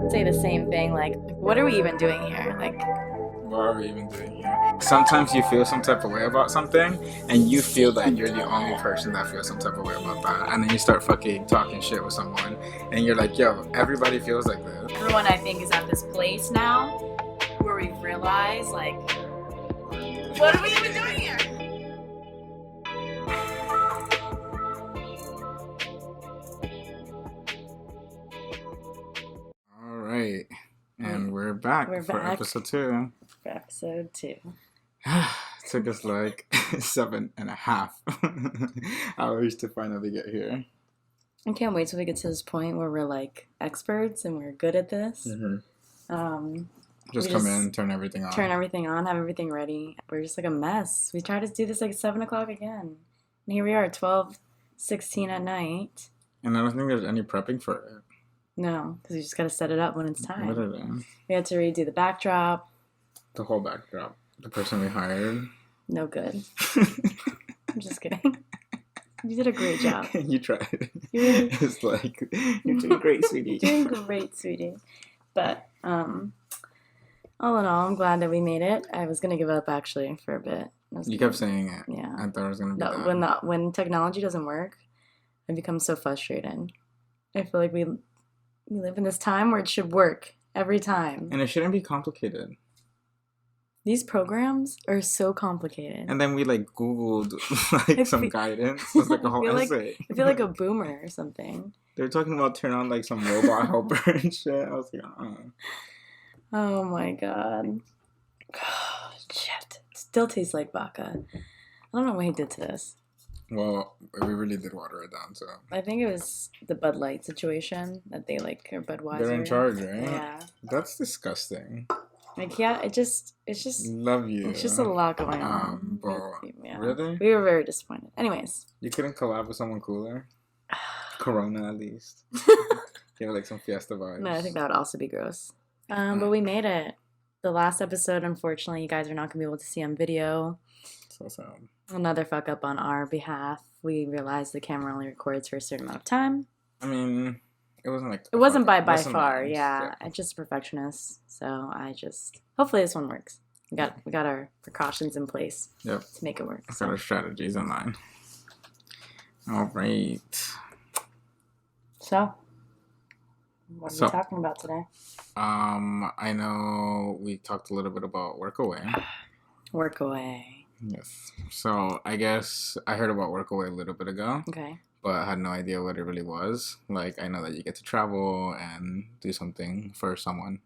say the same thing. Like, what are we even doing here? Like, What are we even doing here? Sometimes you feel some type of way about something, and you feel that you're the only person that feels some type of way about that. And then you start fucking talking shit with someone, and you're like, yo, everybody feels like this. everyone, I think, is at this place now where we've realized, like, what are we even doing here? All right. And we're back for episode 2. For episode 2. It took us like 7.5 hours to finally get here. I can't wait till we get to this point where we're like experts and we're good at this. Just come in, turn everything on, have everything ready. We're just like a mess. We tried to do this like 7 o'clock again. And here we are, 12:16 at night. And I don't think there's any prepping for it. No, because we just got to set it up when it's time. Literally. We had to redo the backdrop. The whole backdrop. The person we hired. No good. I'm just kidding. You did a great job. You tried. You really... It's like, you're doing great, sweetie. You're doing great, sweetie. But, all in all, I'm glad that we made it. I was going to give up, actually, for a bit. You kept saying it. Yeah. I thought it was going to be done. When technology doesn't work, I become so frustrated. I feel like we live in this time where it should work every time. And it shouldn't be complicated. These programs are so complicated. And then we like Googled like some guidance. It was like a whole essay. I feel like a boomer or something. They were talking about turn on like some robot helper and shit. I was like, Oh my god. Oh, shit. It still tastes like vodka. I don't know what he did to this. Well, we really did water it down, so. I think it was the Bud Light situation that they like, or Budweiser. They're in charge, right? Yeah. That's disgusting. Like, yeah, it's just. Love you. It's just a lot going on. Bro, yeah. Really? We were very disappointed. Anyways. You couldn't collab with someone cooler? Corona, at least. Give like some fiesta vibes. No, I think that would also be gross. But we made it. The last episode, unfortunately, you guys are not going to be able to see on video. So sad. Another fuck up on our behalf. We realized the camera only records for a certain amount of time. I mean, it wasn't like... It wasn't by far, nice. Yeah. I'm just a perfectionist. So hopefully this one works. We got our precautions in place. Yep. To make it work. Got our strategies in line. All right. So, what are we talking about today? I know we talked a little bit about Workaway. Workaway. Yes. So I guess I heard about Workaway a little bit ago. Okay. But I had no idea what it really was. Like, I know that you get to travel and do something for someone.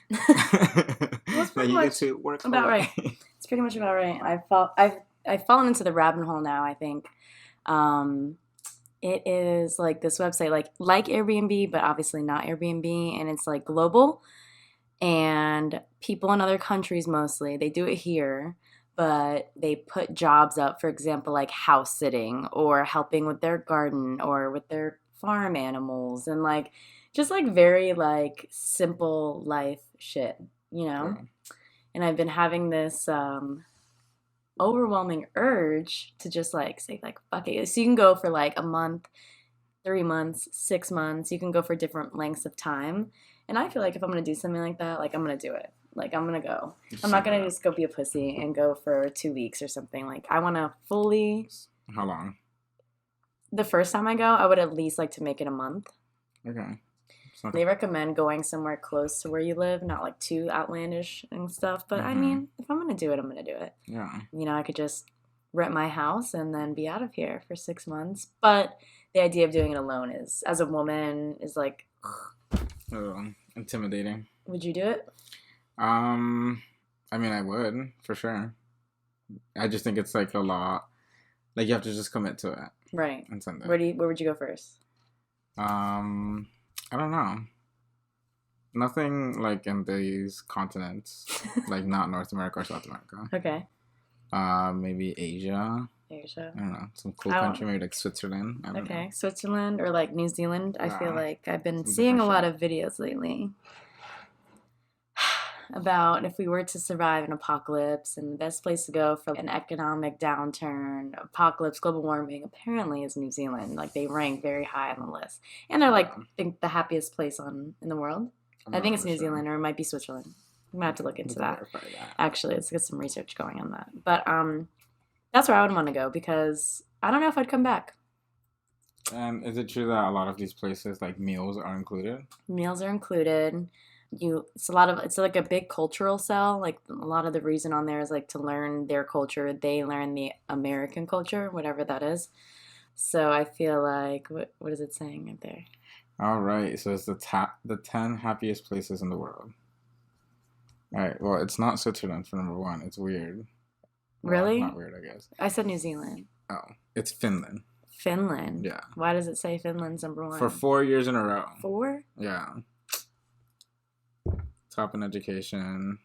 That's pretty much about right. It's pretty much about right. I've fallen into the rabbit hole now, I think. It is like this website, like Airbnb, but obviously not Airbnb, and it's like global. And people in other countries mostly, they do it here, but they put jobs up, for example, like house sitting or helping with their garden or with their farm animals and like just like very like simple life shit, you know? Yeah. And I've been having this overwhelming urge to just like say like fuck it. So you can go for like a month, 3 months, 6 months. You can go for different lengths of time. And I feel like if I'm going to do something like that, like I'm going to do it. Like I'm going to go. I'm not going to just go be a pussy and go for 2 weeks or something. Like I want to fully... How long? The first time I go, I would at least like to make it a month. Okay. They recommend going somewhere close to where you live, not like too outlandish and stuff. But I mean, if I'm going to do it, I'm going to do it. Yeah. You know, I could just rent my house and then be out of here for 6 months. But the idea of doing it alone is, as a woman, is like... intimidating. Would you do it? I mean, I would, for sure. I just think it's like a lot. Like, you have to just commit to it. Right. And send it. Where would you go first? I don't know. Nothing like in these continents, like not North America or South America. Okay. Maybe Asia. Asia. I don't know. Some cool country, maybe like Switzerland. I don't know. Switzerland or like New Zealand. I feel like I've been seeing a lot of videos lately about if we were to survive an apocalypse, and the best place to go for an economic downturn, apocalypse, global warming, apparently is New Zealand. Like they rank very high on the list, and they're like think the happiest place in the world. I think it's New Zealand, or it might be Switzerland. We might have to look into that. Actually, let's get some research going on that. But that's where I would want to go because I don't know if I'd come back. And is it true that a lot of these places, like, meals are included? Meals are included. It's like a big cultural sell. Like, a lot of the reason on there is like to learn their culture. They learn the American culture, whatever that is. So I feel like what is it saying right there? All right, so it's the 10 happiest places in the world. All right, well, it's not Switzerland for number 1. It's weird. Really? Well, not weird, I guess. I said New Zealand. Oh, it's Finland. Finland? Yeah. Why does it say Finland's number 1? For 4 years in a row. 4? Yeah. Top in education.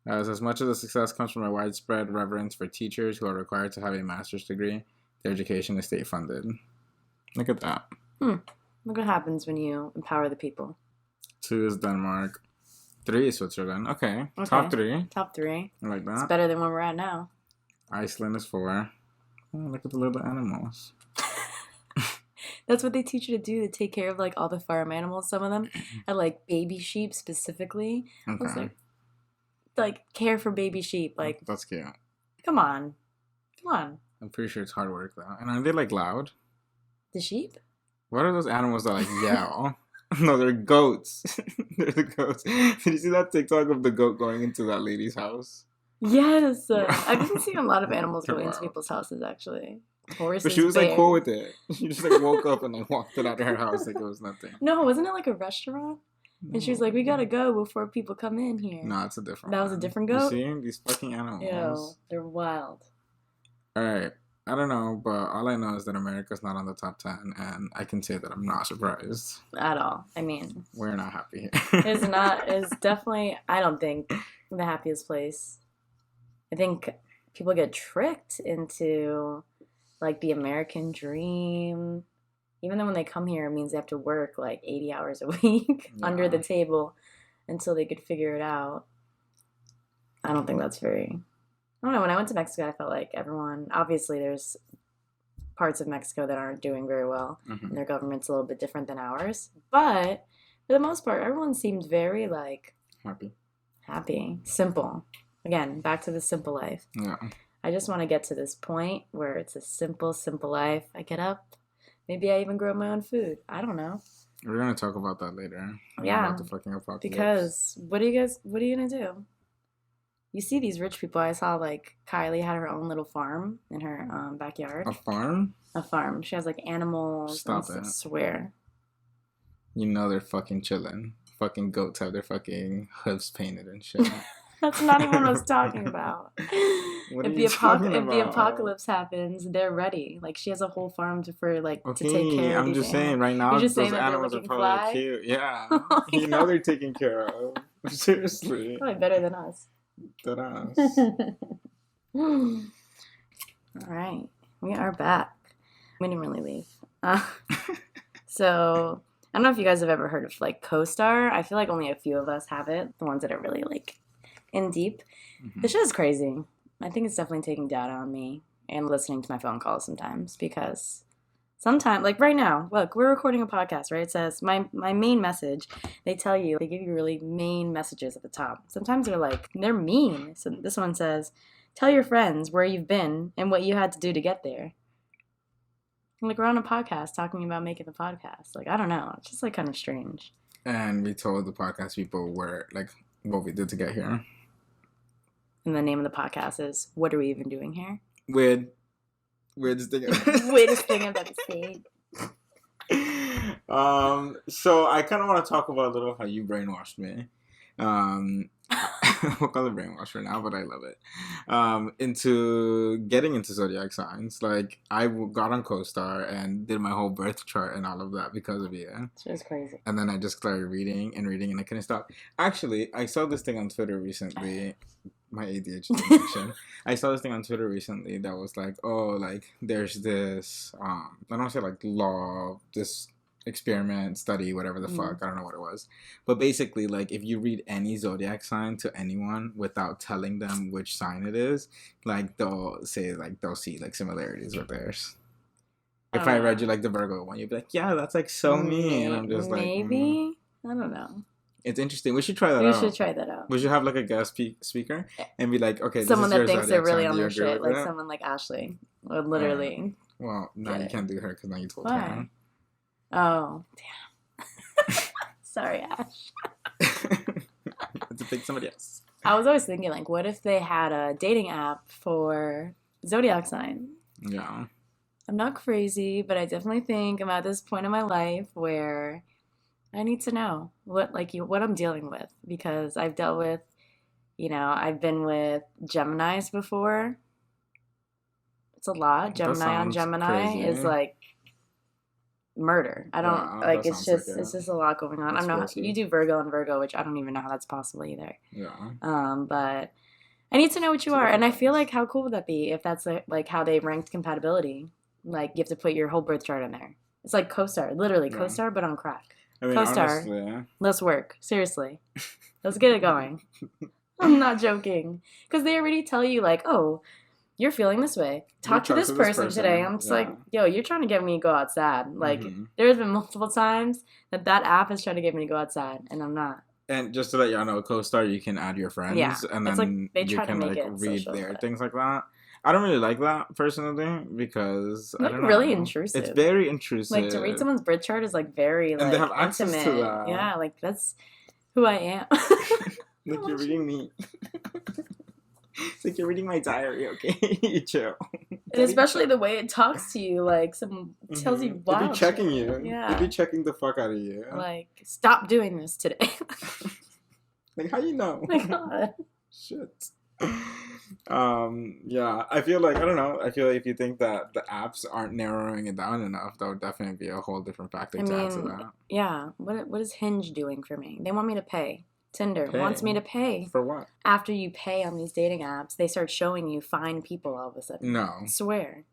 As much of the success comes from a widespread reverence for teachers who are required to have a master's degree, their education is state funded. Look at that. Look what happens when you empower the people. 2 is Denmark. 3 is Switzerland. Okay. Top 3. Top 3. I like that. It's better than where we're at now. Iceland is 4. Oh, look at the little animals. That's what they teach you to do, to take care of, like, all the farm animals. Some of them are, like, baby sheep specifically. Okay. It's like, care for baby sheep. Like, that's cute. Come on. I'm pretty sure it's hard work, though. And are they, like, loud? The sheep? What are those animals that, like, yell? No, they're goats. They're the goats. Did you see that TikTok of the goat going into that lady's house? Yes. I've been seeing a lot of animals going into people's houses, actually. Horses, but she was bears. like cool with it. She just like woke up and like walked it out of her house like it was nothing. No, wasn't it like a restaurant? And she was like, "We gotta go before people come in here." No, it's a different. That was a different goat. You see these fucking animals? Ew, they're wild. All right, I don't know, but all I know is that America's not on the top 10, and I can say that I'm not surprised at all. I mean, we're not happy here. It's definitely. I don't think the happiest place. I think people get tricked into, like, the American dream. Even though when they come here, it means they have to work, like, 80 hours a week under the table until they could figure it out. I don't think that's very... I don't know. When I went to Mexico, I felt like everyone... Obviously, there's parts of Mexico that aren't doing very well. Mm-hmm. And their government's a little bit different than ours. But for the most part, everyone seemed very, like... Happy. Simple. Again, back to the simple life. Yeah. I just want to get to this point where it's a simple, simple life. I get up. Maybe I even grow my own food. I don't know. We're going to talk about that later. Yeah. About the fucking apocalypse. Because what are you going to do? You see these rich people. I saw, like, Kylie had her own little farm in her backyard. A farm? A farm. She has, like, animals. Stop it. I swear. You know they're fucking chilling. Fucking goats have their fucking hooves painted and shit. That's not even what I was talking about. If the apocalypse happens, they're ready. Like, she has a whole farm to take care of. I'm just saying, right now, those animals are probably cute. Yeah. Oh, you know they're taken care of. Seriously. Probably better than us. All right. We are back. We didn't really leave. So, I don't know if you guys have ever heard of, like, CoStar. I feel like only a few of us have it. The ones that are really, like, in deep. Mm-hmm. This shit is crazy. I think it's definitely taking data on me and listening to my phone calls sometimes, because sometimes, like right now, look, we're recording a podcast, right? It says my main message. They give you really main messages at the top. Sometimes they're mean. So this one says, tell your friends where you've been and what you had to do to get there. Like, we're on a podcast talking about making the podcast. Like, I don't know. It's just, like, kind of strange. And we told the podcast people what we did to get here. And the name of the podcast is, What Are We Even Doing Here? Weirdest thing I've ever seen. So I kind of want to talk about a little how you brainwashed me. We'll call it brainwash right now, but I love it. Into getting into zodiac signs. Like, I got on CoStar and did my whole birth chart and all of that because of you. It's crazy. And then I just started reading and I couldn't stop. Actually, I saw this thing on Twitter recently. My ADHD addiction. I saw this thing on Twitter recently that was like, oh, like, there's this, I don't want to say, like, law, this experiment, study, whatever the fuck, I don't know what it was. But basically, like, if you read any zodiac sign to anyone without telling them which sign it is, like, they'll say, like, they'll see, like, similarities with theirs. If I read you, like, the Virgo one, you'd be like, yeah, that's, like, so me. And I'm just like, maybe? I don't know. It's interesting. We should try that We out. should try that out. We should have like a guest speaker and be like, okay, someone this is that your thinks they're zodiac really sign. on Do you their agree shit, with like it? someone like Ashley would literally. Well, now you can't do her because now you told Why? her. Oh, damn. Sorry, Ash. To pick somebody else. I was always thinking, like, what if they had a dating app for zodiac sign? Yeah. I'm not crazy, but I definitely think I'm at this point in my life where I need to know what I'm dealing with, because I've dealt with, I've been with Geminis before. It's a lot. Gemini on Gemini crazy. is like murder. I don't like. It's just a lot going on. I don't know. You do Virgo and Virgo, which I don't even know how that's possible either. Yeah. But I need to know what you are, and I feel like how cool would that be if that's like how they ranked compatibility? Like you have to put your whole birth chart in there. It's like CoStar, literally CoStar, but on crack. I mean, CoStar, honestly, let's work. Seriously, let's get it going. I'm not joking, because they already tell you like, oh, you're feeling this way. Talk to this person today. I'm just like, yo, you're trying to get me to go outside. Like, there's been multiple times that app is trying to get me to go outside, and I'm not. And just to let y'all know, CoStar, you can add your friends, and then like they you try can to make like it read social, their things like that. I don't really like that personally because I don't know. Really intrusive. It's very intrusive. Like to read someone's birth chart is like very like and they have access intimate. to that. Yeah, like that's who I am. Like you're reading me. It's like you're reading my diary. Okay, chill. And especially the way it talks to you, like some tells you wild. They be checking you. Yeah. They be checking the fuck out of you. Like, stop doing this today. Like, how you know? Oh my God. Shit. Yeah, I feel like, I don't know, I feel like if you think that the apps aren't narrowing it down enough, that would definitely be a whole different factor to add to that. Yeah, what is Hinge doing for me? They want me to pay. Tinder wants me to pay. For what? After you pay on these dating apps, they start showing you fine people all of a sudden. No. I swear.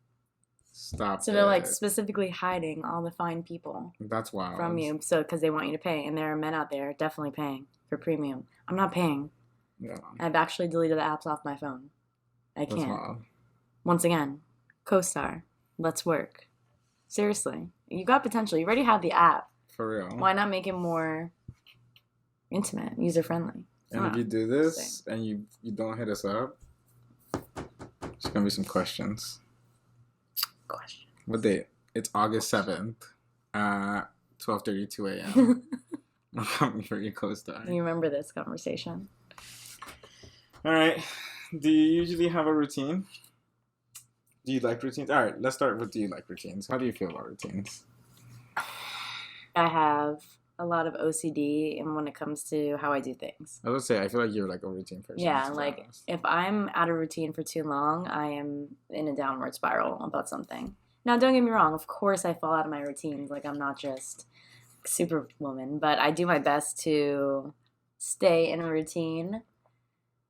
Stop. So they're like specifically hiding all the fine people. That's wild. From you, so because they want you to pay, and there are men out there definitely paying for premium. I'm not paying. Yeah. I've actually deleted the apps off my phone. I can't. That's wild. Once again, CoStar, let's work. Seriously, you got potential. You already have the app. For real. Why not make it more intimate, user friendly? And if you do this and you don't hit us up, there's gonna be some questions. What date? It's August 7th, 12:32 a.m. I'm coming for your CoStar. You remember this conversation? All right. Do you usually have a routine? Do you like routines? All right, let's start with do you like routines? How do you feel about routines? I have a lot of OCD and when it comes to how I do things. I would say I feel like you're like a routine person. Yeah, like if I'm out of routine for too long, I am in a downward spiral about something. Now, don't get me wrong. Of course, I fall out of my routines. Like, I'm not just Superwoman, but I do my best to stay in a routine.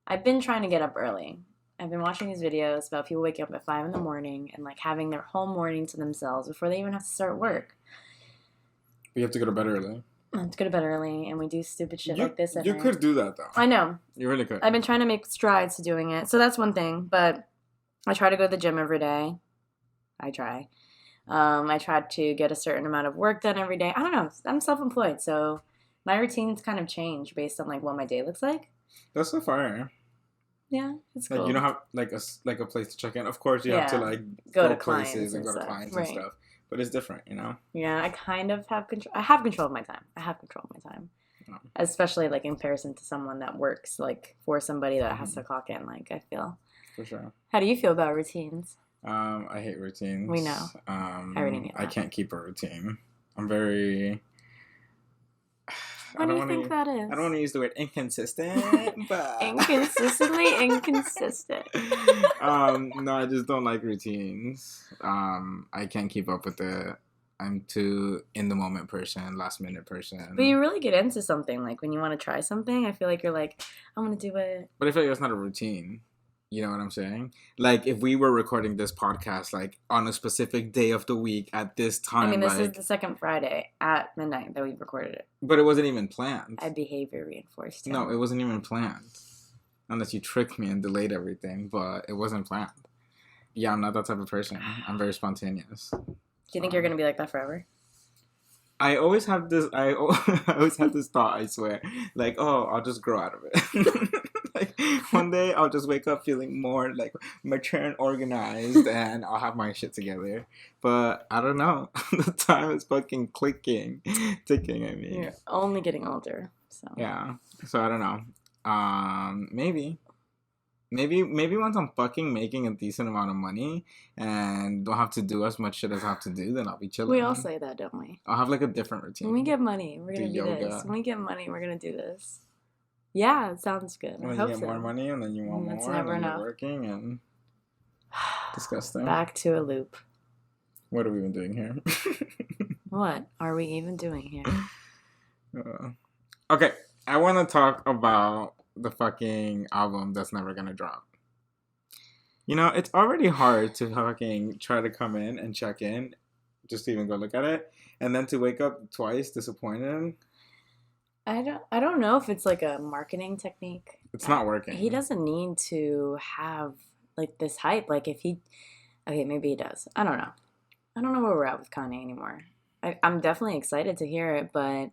I've been trying to get up early. I've been watching these videos about people waking up at 5 in the morning and, like, having their whole morning to themselves before they even have to start work. But you have to go to bed early. I have to go to bed early, and we do stupid shit like this. You could do that, though. I know. You really could. I've been trying to make strides to doing it. So that's one thing, but I try to go to the gym every day. I try to get a certain amount of work done every day. I don't know. I'm self-employed, so my routines kind of change based on like what my day looks like. That's so fire. Yeah, it's like cool. You don't have like a place to check in. Of course, you have to like go to places clients and go to clients and stuff. But it's different, you know. Yeah, I kind of have control. I have control of my time. Oh. Especially like in comparison to someone that works like for somebody that has to clock in. Like I feel. For sure. How do you feel about routines? I hate routines. We know. I already knew that. I can't keep a routine. I'm very... What do you think that is? I don't want to use the word inconsistent, but... Inconsistently inconsistent. No, I just don't like routines. I can't keep up with it. I'm too in-the-moment person, last-minute person. But you really get into something. Like, when you want to try something, I feel like you're like, I'm going to do it. But I feel like that's not a routine. You know what I'm saying? Like, if we were recording this podcast, like, on a specific day of the week at this time, I mean, this is the second Friday at midnight that we recorded it. But it wasn't even planned. I behavior reinforced. No, it wasn't even planned. Unless you tricked me and delayed everything, but it wasn't planned. Yeah, I'm not that type of person. I'm very spontaneous. Do you think you're going to be like that forever? I always have this. I always have this thought. I swear, like, oh, I'll just grow out of it. Like one day, I'll just wake up feeling more like mature and organized, and I'll have my shit together. But I don't know. The time is fucking ticking. I mean, You're only getting older, so yeah. So I don't know. Maybe. Maybe once I'm fucking making a decent amount of money and don't have to do as much shit as I have to do, then I'll be chilling. we all say that, don't we? I'll have like a different routine. When we get money, we're gonna Do do this. yoga. When we get money, we're gonna do this. Yeah, it sounds good. I When hope you get so. more money and then you want That's more never and then enough. you're working and disgusting. Back to a loop. What are we even doing here? What are we even doing here? Okay, I want to talk about the fucking album that's never gonna drop. You know, it's already hard to fucking try to come in and check in, just to even go look at it, and then to wake up twice disappointed. I don't know if it's like a marketing technique. It's not working. He doesn't need to have like this hype. Like if he, okay, maybe he does. I don't know. I don't know where we're at with Kanye anymore. I'm definitely excited to hear it, but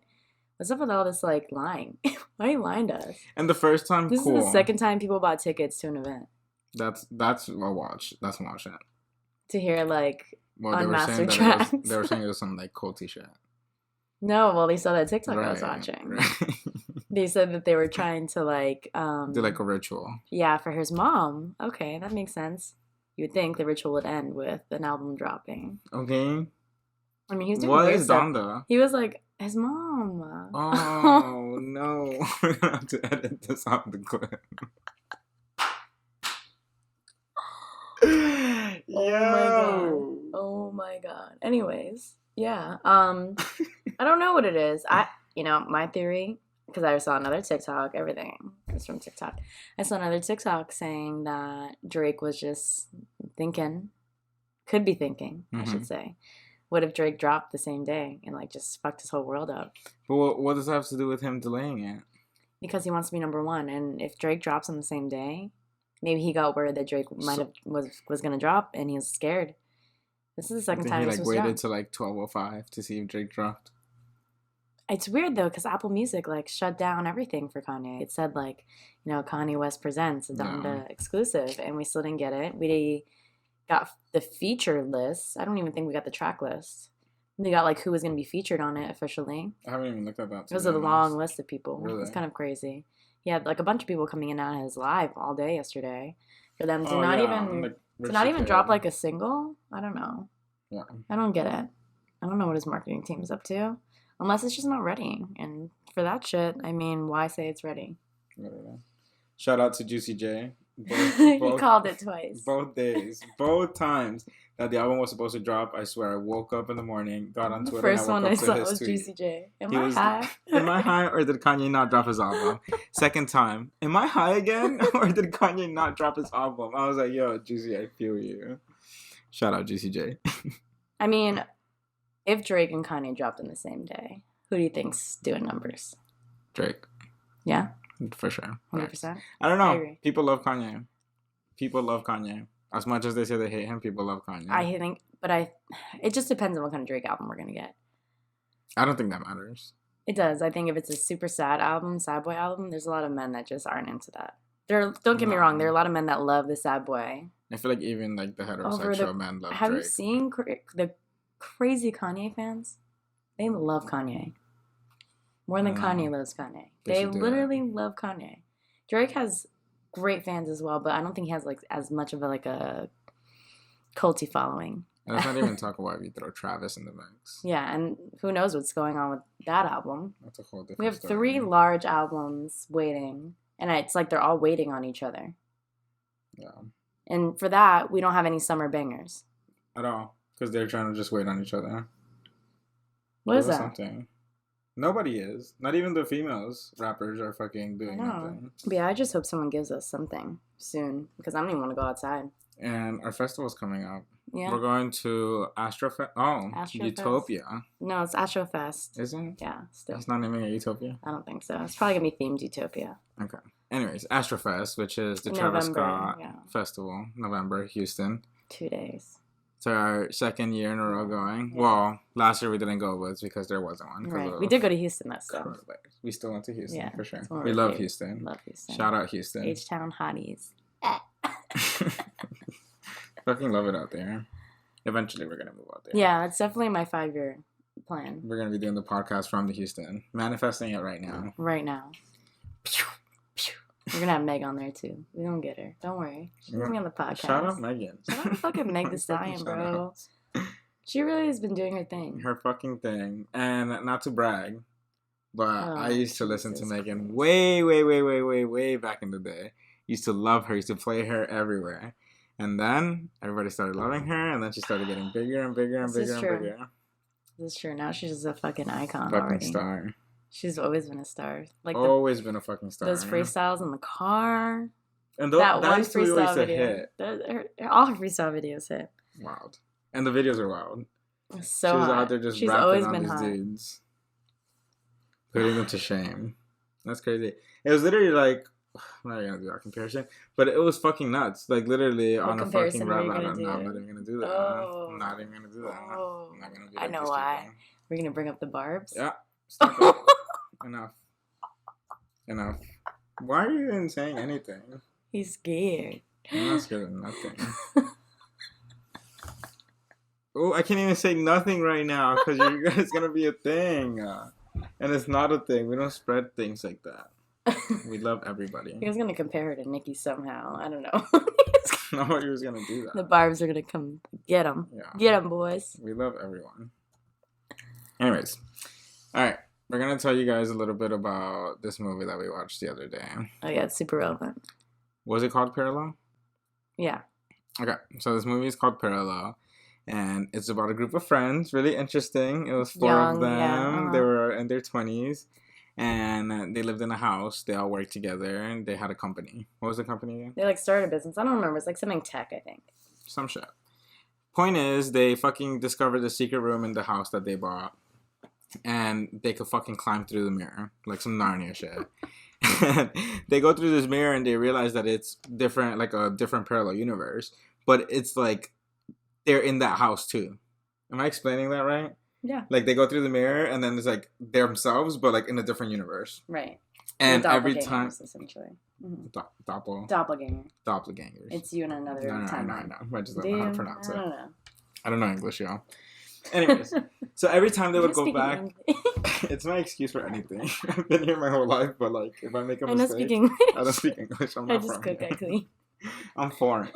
what's up with all this like lying? Why are you lying to us? And the first time, This cool. is the second time people bought tickets to an event That's a watch. That's a watch. to hear like Well, they were unmastered saying that tracks. they were saying it was some like culty shit. No, well, they saw that TikTok I was Right, watching. right. They said that they were trying to like Do like a ritual. yeah, for his mom. Okay, that makes sense. You would think the ritual would end with an album dropping. Okay. I mean, he was doing What weird is stuff. Donda? He was like his mom. Oh no! We're gonna have to edit this out the clip. Yo! Oh my god. Anyways, yeah. I don't know what it is. My theory, because I saw another TikTok, everything is from TikTok. I saw another TikTok saying that Drake was just thinking, could be thinking, I should say. What if Drake dropped the same day and like just fucked his whole world up? But what does that have to do with him delaying it? Because he wants to be number one, and if Drake drops on the same day, maybe he got word that Drake was gonna drop, and he was scared. This is the second time He this like was waited dropped. till like 12:05 to see if Drake dropped. It's weird though, because Apple Music like shut down everything for Kanye. It said like, Kanye West presents a Donda exclusive, and we still didn't get it. We got the feature list. I don't even think we got the track list. We got like who was gonna be featured on it officially. I haven't even looked at that. It was a long list of people. Really? It's kind of crazy. He had like a bunch of people coming in on his live all day yesterday. For them to not even drop like a single. I don't know. Yeah. I don't get it. I don't know what his marketing team is up to. Unless it's just not ready. And for that shit, I mean, why say it's ready? I don't know. Shout out to Juicy J. He called it twice. Both days. Both times that the album was supposed to drop, I swear, I woke up in the morning, got on The Twitter, first and I one woke I up to saw his was tweet. Juicy J. Am He I was- high? Am I high or did Kanye not drop his album? Second time, am I high again or did Kanye not drop his album? I was like, yo, Juicy, I feel you. Shout out Juicy J. I mean, if Drake and Kanye dropped on the same day, who do you think's doing numbers? Drake, Yeah? for sure. 100%? I don't I know. agree. People love Kanye. People love Kanye. As much as they say they hate him, people love Kanye. I think, but it just depends on what kind of Drake album we're going to get. I don't think that matters. It does. I think if it's a super sad album, sad boy album, there's a lot of men that just aren't into that. Don't get me wrong, there are a lot of men that love the sad boy. I feel like even like the heterosexual men love Have Drake. you seen the crazy Kanye fans? They love Kanye. More than Kanye loves Kanye. They should do literally love Kanye. Drake has great fans as well, but I don't think he has like as much of a culty following. And let's not even talk about if you throw Travis in the mix. Yeah, and who knows what's going on with that album. That's a whole different We have story. 3 large albums waiting, and it's like they're all waiting on each other. Yeah. And for that, we don't have any summer bangers. At all. Because they're trying to just wait on each other. What is Give us that? Something. Nobody is. Not even the females rappers are fucking doing I know. nothing. But yeah, I just hope someone gives us something soon, because I don't even want to go outside. And our festival's coming up. Yeah. We're going to Astrofest. Oh, Astrofest. Utopia. No, it's Astrofest. Isn't it? Yeah, still. That's not naming it Utopia? I don't think so. It's probably going to be themed Utopia. Okay. Anyways, Astrofest, which is the Travis November, Scott yeah. Festival, November, Houston. 2 days. It's our second year in a row going. Yeah. Well, last year we didn't go, but it's because there wasn't one. Right. We did go to Houston, though. So. We still went to Houston, for sure. We love Houston. Love Houston. Shout out Houston. H-Town hotties. Fucking love it out there. Eventually we're going to move out there. Yeah, that's definitely my 5-year plan. We're going to be doing the podcast from the Houston. Manifesting it right now. Right now. We're going to have Meg on there, too. We're going to get her. Don't worry. She's going to be on the podcast. Shout out Megan. Shout out fucking Meg the Stallion, bro. She really has been doing her thing. Her fucking thing. And not to brag, but I used to listen to Megan way back in the day. Used to love her. Used to play her everywhere. And then everybody started loving her. And then she started getting bigger and bigger and bigger and bigger. This is true. Now she's just a fucking icon fucking already. Star. She's always been a star. Like always been a fucking star. Those freestyles in the car. And that one freestyle video. All her freestyle videos hit. Wild. And the videos are wild. So she was hot. out there just She's rapping always on been these hot. dudes. Putting them to shame. That's crazy. It was literally like, I'm not going to do that comparison, but it was fucking nuts. Like literally on a fucking rap. I'm not even going to do that. I'm not even going to do that. I'm not going to do that. I know why. We're going to bring up the barbs? Yeah. Enough. Why are you even saying anything? He's scared. I'm not scared of nothing. Oh, I can't even say nothing right now because it's going to be a thing. And it's not a thing. We don't spread things like that. We love everybody. He was going to compare her to Nicki somehow. I don't know. No, he was going to do that. The barbs are going to come get him. Yeah. Get him, boys. We love everyone. Anyways. All right. We're going to tell you guys a little bit about this movie that we watched the other day. Oh, yeah. It's super relevant. Was it called Parallel? Yeah. Okay. So this movie is called Parallel. And it's about a group of friends. Really interesting. It was 4 of them. Yeah, They were in their 20s. And they lived in a house. They all worked together. And they had a company. What was the company again? They, started a business. I don't remember. It's, something tech, I think. Some shit. Point is, they fucking discovered the secret room in the house that they bought. And they could fucking climb through the mirror. Like some Narnia shit. And they go through this mirror and they realize that it's different, like a different parallel universe. But it's like they're in that house too. Am I explaining that right? Yeah. Like they go through the mirror and then it's like themselves, but like in a different universe. Right. And every time, essentially. Mm-hmm. Doppelgangers. It's you in another timeline. No. I just don't know how to pronounce it. I don't know. I don't know English, y'all. Anyways, so every time they would go back, it's my excuse for anything. I've been here my whole life, but like if I make a mistake, I don't speak English. I'm not I just cook, actually. I'm foreign.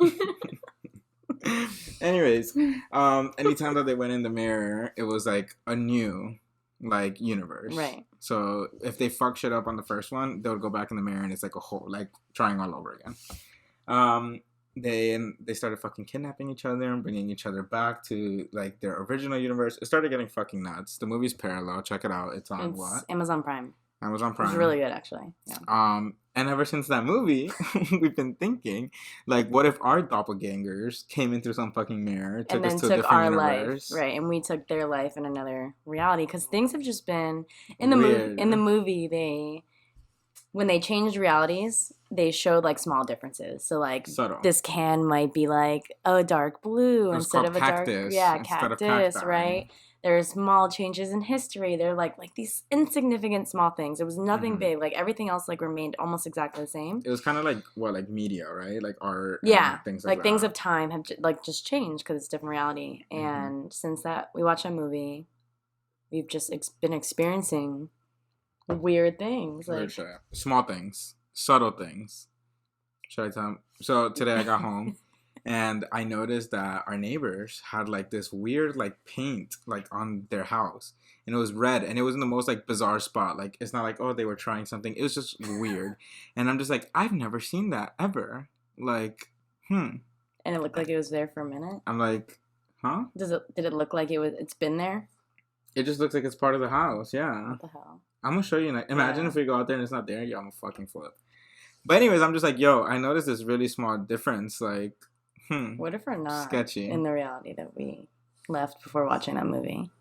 Anyways, anytime that they went in the mirror, it was like a new like universe. Right. So if they fuck shit up on the first one, they would go back in the mirror and it's like a whole like trying all over again. They started fucking kidnapping each other and bringing each other back to like their original universe. It started getting fucking nuts. The movie's Parallel. Check it out. It's on what? Amazon Prime. It's really good, actually. Yeah. And ever since that movie, we've been thinking, like, what if our doppelgangers came in through some fucking mirror, took us to a different universe, life, right? And we took their life in another reality because things have just been in the movie. In the movie, when they changed realities, they showed like small differences. So like subtle. This can might be like a dark blue instead of a cactus, cactus, right? There's small changes in history. They're like these insignificant small things. It was nothing big. Like everything else like remained almost exactly the same. It was kind of like like media, right? Like art. Yeah, things like that. Things of time have just changed because it's different reality. And since that we watched that movie, we've just been experiencing weird things, like small things, subtle things. Should I tell them? So today I got home. And I noticed that our neighbors had like this weird like paint like on their house. And it was red. And it was in the most like bizarre spot. Like it's not like, oh, they were trying something. It was just weird. And I'm just like, I've never seen that ever. Like, And it looked like it was there for a minute? I'm like, huh? Did it look like it's been there? It just looks like it's part of the house, yeah. What the hell? I'm gonna show you. Imagine if we go out there and it's not there. Yeah, I'm gonna fucking flip. But anyways, I'm just like, yo, I noticed this really small difference. Like, what if we're not sketchy in the reality that we left before watching that movie?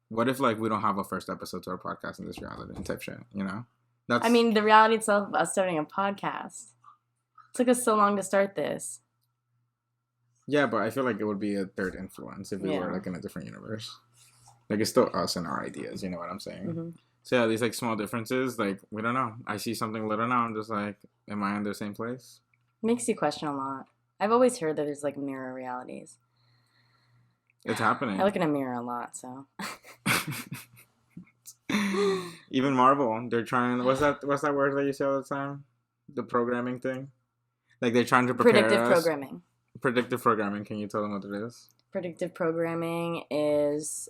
What if like we don't have a first episode to our podcast in this reality and type shit, you know? I mean, the reality itself of us starting a podcast. It took us so long to start this. Yeah, but I feel like it would be a third influence if we were like in a different universe. Like it's still us and our ideas. You know what I'm saying? Mm-hmm. So yeah, these like small differences. Like we don't know. I see something little now. I'm just like, am I in the same place? Makes you question a lot. I've always heard that there's like mirror realities. It's happening. I look in a mirror a lot, so. Even Marvel, they're trying. What's that word that you say all the time? The programming thing. Like they're trying to prepare Predictive us. programming. Predictive programming. Can you tell them what it is? Predictive programming is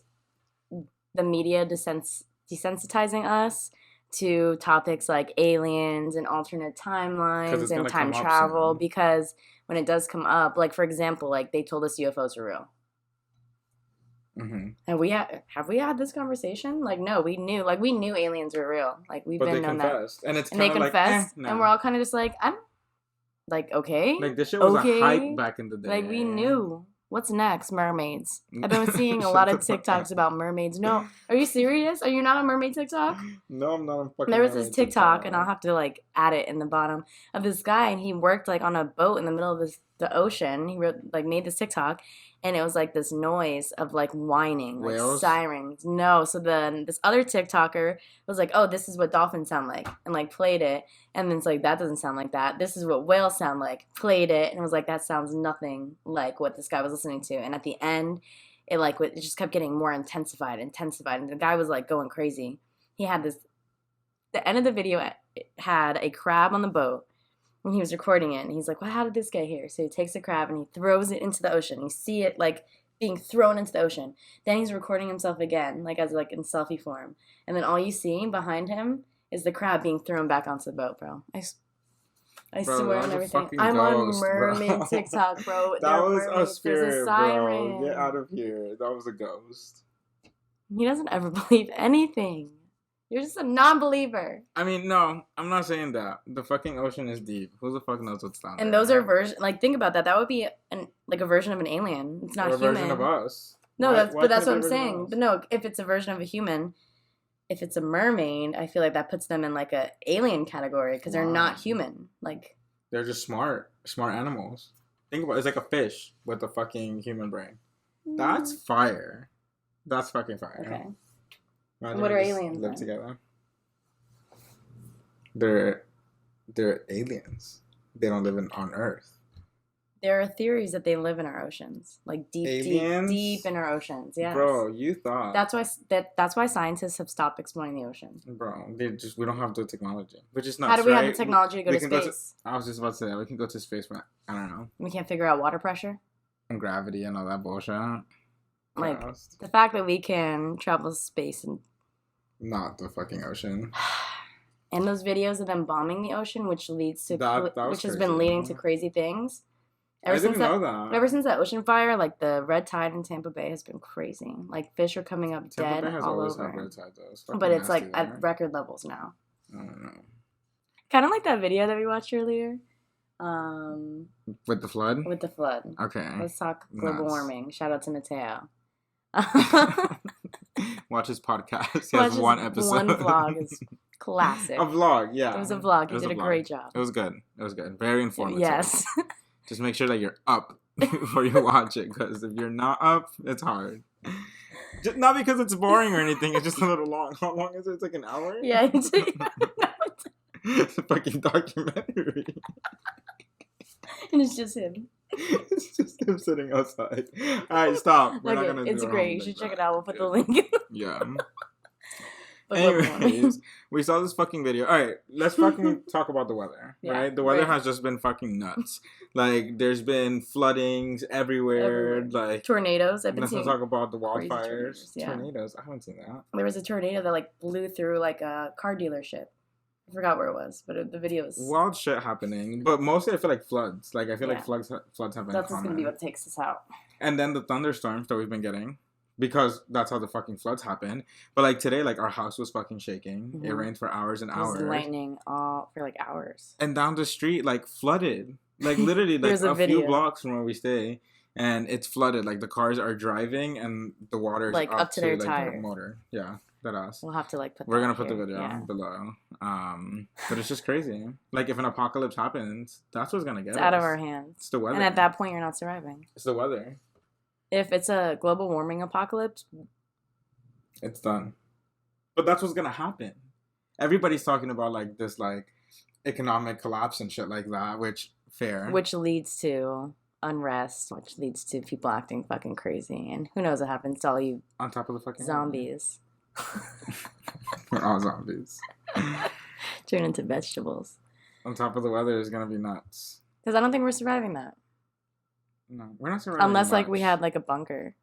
the media desensitizing us to topics like aliens and alternate timelines and time travel, because when it does come up, like for example, like they told us UFOs are real. Mm-hmm. And have we had this conversation? Like, no, we knew aliens were real. Like we've been known that. And it's and they confessed, no. and we're all kind of just like, I'm like, okay, like this shit was a hype back in the day. Like we knew. What's next? Mermaids. I've been seeing a lot of TikToks about mermaids. No, are you serious? Are you not on mermaid TikTok? No, I'm not on fucking. There was this TikTok, and I'll have to like add it in the bottom of this guy, and he worked like on a boat in the middle of the ocean. He made this TikTok, and it was like this noise of like whining, like whales? sirens. No, so then this other TikToker was like, "Oh, this is what dolphins sound like," and like played it, and then it's like that doesn't sound like that. This is what whales sound like. Played it, and it was like that sounds nothing like what this guy was listening to. And at the end, it just kept getting more intensified, and the guy was like going crazy. He had this. The end of the video had a crab on the boat. And he was recording it, and he's like, well, how did this get here? So he takes a crab, and he throws it into the ocean. You see it, like, being thrown into the ocean. Then he's recording himself again, like, as, like, in selfie form. And then all you see behind him is the crab being thrown back onto the boat, bro. I swear on everything. I'm ghost, on mermaid TikTok, bro. That was a spirit, There's a siren. bro. Get out of here. That was a ghost. He doesn't ever believe anything. You're just a non-believer. I mean, no, I'm not saying that. The fucking ocean is deep. Who the fuck knows what's down there? And those are like, think about that. That would be a version of an alien. It's not human. A version of us. No, that's what I'm saying. But no, if it's a version of a human, if it's a mermaid, I feel like that puts them in like a alien category because they're not human. Like they're just smart animals. Think about it. It's like a fish with a fucking human brain. That's fire. That's fucking fire. Okay. Imagine what are aliens? Live together. They're aliens. They don't live on Earth. There are theories that they live in our oceans, like deep in our oceans. Yeah, bro, you thought that's why scientists have stopped exploring the ocean. Bro, we don't have the technology, which is not. How do we have the technology to go to space? I was just about to say that we can go to space, but I don't know. We can't figure out water pressure and gravity and all that bullshit. Like the fact that we can travel space and not the fucking ocean. And those videos of them bombing the ocean, which leads to which has been leading to crazy things. I didn't know that. Ever since that ocean fire, like the red tide in Tampa Bay has been crazy. Like fish are coming up dead all over. Red tide, though. But it's like at record levels now. I don't know. Kind of like that video that we watched earlier. With the flood? With the flood. Okay. Let's talk global warming. Shout out to Mateo. Watch his podcast. He has one episode. One vlog is classic. A vlog, yeah. It was a vlog. You did a great job. It was good. Very informative. Yes. Just make sure that you're up before you watch it, because if you're not up, it's hard. Just, not because it's boring or anything. It's just a little long. How long is it? It's like an hour? Yeah. It's a fucking documentary. And it's just him. It's just him sitting outside. Alright, stop. We're not gonna it's do great. You should check it out. We'll put the link in. Yeah. Anyways, we saw this fucking video. Alright, let's fucking talk about the weather. Yeah, right? The weather has just been fucking nuts. Like, there's been floodings everywhere. Like tornadoes. Let's not talk about the wildfires. Yeah. Tornadoes. I haven't seen that. There was a tornado that like blew through like a car dealership. I forgot where it was, but the video was wild shit happening. But mostly, I feel like floods. Like I feel like floods have been. That's just gonna be what takes us out. And then the thunderstorms that we've been getting, because that's how the fucking floods happen. But like today, like our house was fucking shaking. Mm-hmm. It rained for hours and hours. Lightning all for like hours. And down the street, like flooded. Like literally, like a few blocks from where we stay, and it's flooded. Like the cars are driving, and the water's like up to their tire motor. Yeah. That us. We'll have to like put. We're that gonna put here. the video Yeah. below. But it's just crazy. Like if an apocalypse happens, that's what's gonna get It's us. out of our hands. It's the weather. And at that point, you're not surviving. It's the weather. If it's a global warming apocalypse, it's done. But that's what's gonna happen. Everybody's talking about like this like economic collapse and shit like that, which leads to unrest, which leads to people acting fucking crazy, and who knows what happens to all you on top of the fucking zombies. We're all zombies. Turn into vegetables. On top of the weather is gonna be nuts. Because I don't think we're surviving that. No, we're not surviving. Unless much. like we had like a bunker.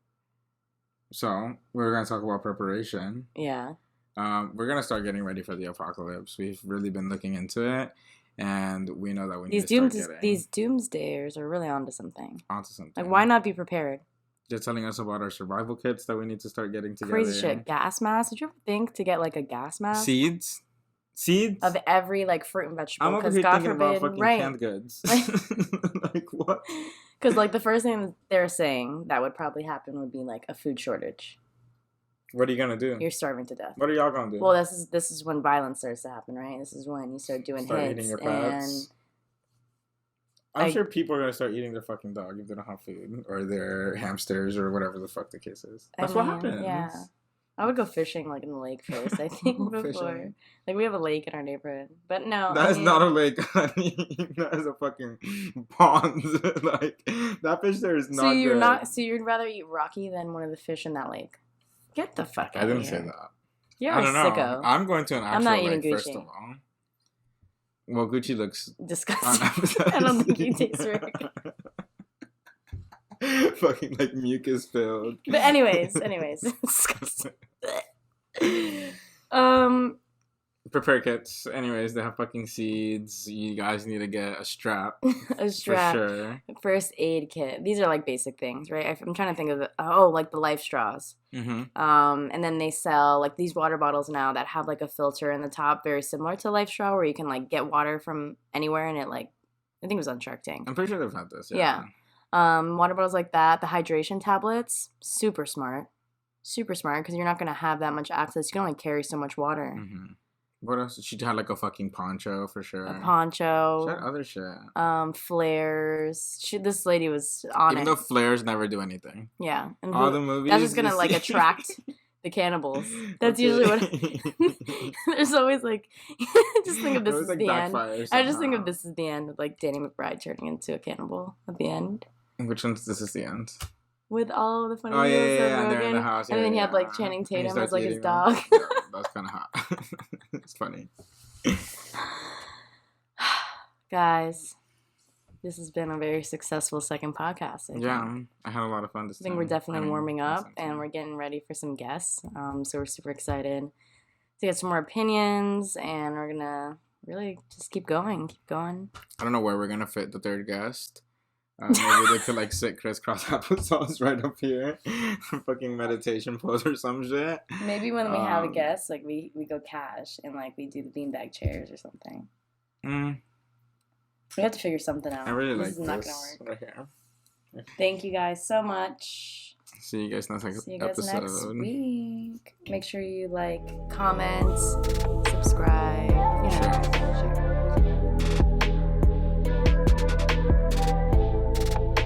So we're gonna talk about preparation. Yeah. We're gonna start getting ready for the apocalypse. We've really been looking into it, and we know that we need to start getting... These doomsdayers are really onto something. Onto something. Like, why not be prepared? They're telling us about our survival kits that we need to start getting together. Crazy shit. Gas masks. Did you ever think to get like a gas mask? Seeds of every like fruit and vegetable. I'm over here God thinking forbid, about fucking right. canned goods. Like what? Because like the first thing they're saying that would probably happen would be like a food shortage. What are you gonna do? You're starving to death. What are y'all gonna do? Well, this is when violence starts to happen, right? This is when you start doing hits eating your pets. I'm sure people are gonna start eating their fucking dog if they don't have food, or their hamsters, or whatever the fuck the case is. That's what happens. Yeah, I would go fishing like in the lake first. I think before, like we have a lake in our neighborhood, but no, that is not a lake, honey. That is a fucking pond. Like that fish there is not. So you're good. not. So you'd rather eat Rocky than one of the fish in that lake? Get the fuck out of here. I didn't say that. You're I don't know. sicko. I'm going to an actual I'm not eating lake, Gucci. first of all. Well, Gucci looks disgusting. I don't think he tastes very good. Fucking like mucus filled. But anyways, disgusting. Prepare kits. Anyways, they have fucking seeds. You guys need to get a strap. A strap. For sure. First aid kit. These are like basic things, right? I'm trying to think of like the life straws. Mm-hmm. And then they sell like these water bottles now that have like a filter in the top, very similar to life straw, where you can like get water from anywhere, and it like I think it was on Shark Tank. I'm pretty sure they've had this. Yeah. Water bottles like that. The hydration tablets. Super smart because you're not gonna have that much access. You can only carry so much water. Mm-hmm. What else? She had like a fucking poncho for sure. A poncho. She had other shit. Flares. This lady was on Even though flares never do anything. Yeah. And all the movies. That's just gonna like attract the cannibals. That's usually what. There's always like. Just think of this as like the end. I just think of this as the end with like Danny McBride turning into a cannibal at the end. Which one's this is the end? With all the funny videos of and they're in the house. And then he had like Channing Tatum as like his dog. Yeah, that's kind of hot. It's funny. Guys, this has been a very successful second podcast. I had a lot of fun this time. I think we're definitely warming up and we're getting ready for some guests. So we're super excited to get some more opinions, and we're gonna really just keep going. I don't know where we're gonna fit the third guest. Maybe they could like sit crisscross applesauce right up here, fucking meditation pose or some shit. Maybe when we have a guest, like we go cash and like we do the beanbag chairs or something. We have to figure something out. I really this like this. Is not gonna work. Right here. Thank you guys so much. See you guys next episode. Next week. Make sure you like, comment, subscribe. You know, sure.